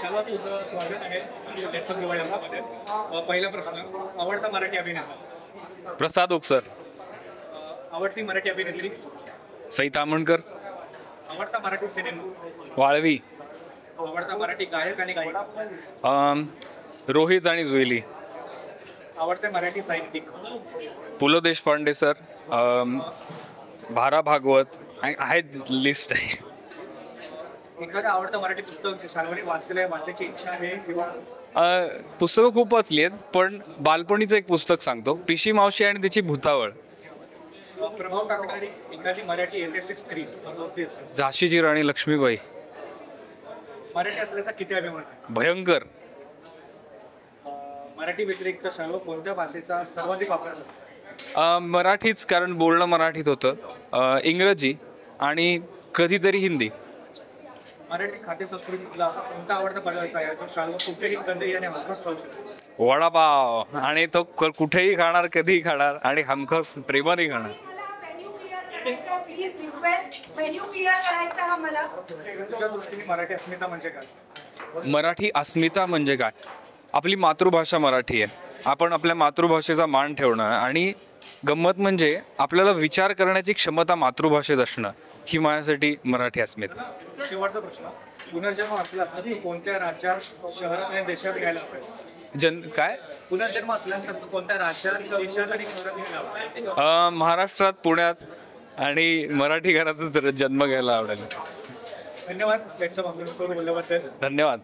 शालवा तुझं स्वागत आहे लेट्सअप मध्ये. पहिला प्रश्न, आवडता मराठी अभिनेता? प्रसाद ओक सर. आवडती मराठी अभिनेत्री? सई तामणकर. आवडता मराठी सिनेमा? वाळवी. आवडता मराठी गायक आणि गायिका? रोहित आणि जुईली. आवडते मराठी साहित्यिक? पु ल देशपांडे सर. भारा भागवत आहेत, लिस्ट आहे. एखादं आवडतं मराठी पुस्तक जे शालवाने वाचलंय, वाचायची इच्छा आहे किंवा? पुस्तकं खूप वाचली आहेत, पण बालपणीचं एक पुस्तक सांगतो, पिशी मावशी आणि तिची भूतावळ. प्रभाव टाकणारी एखादी मराठी ऐतिहासिक स्त्री कोणती असेल? झाशीची राणी लक्ष्मीबाई. मराठी असल्याचा किती अभिमान आहे? भयंकर. मराठी व्यतिरिक्त शालवा कोणत्या भाषेचा सर्वाधिक वापर करतो? मराठीच, कारण बोलणं मराठीत होतं. इंग्रजी आणि कधीतरी हिंदी. मराठी खाद्य संस्कृतीतला असा कोणता आवडता पदार्थ आहे जो शालवा कुठेही कधीही आणि हमखास खाऊ शकतो? वडापाव. आणि तो कुठेही खाणार, कधीही खाणार आणि हमखास प्रेमाने खाणार. तुझ्या दृष्टीने मराठी अस्मिता म्हणजे काय? मराठी अस्मिता म्हणजे काय? आपली मातृभाषा मराठी आहे. आपण आपल्या मातृभाषेचा मान ठेवणं आणि गंमत म्हणजे आपल्याला विचार करण्याची क्षमता मातृभाषेत असणं, ही माझ्यासाठी मराठी अस्मिता. शेवटचा प्रश्न, पुनर्जन्म असला असता तू कोणत्या राज्यात, शहरात आणि देशात घ्यायला हवे? काय पुनर्जन्म असल्यास तू कोणत्या राज्यात, देशात आणि शहरात घ्यायला हवे? महाराष्ट्रात, पुण्यात आणि मराठी घरातच जन्म घ्यायला आवडेल. धन्यवाद. बोलल्याबद्दल धन्यवाद.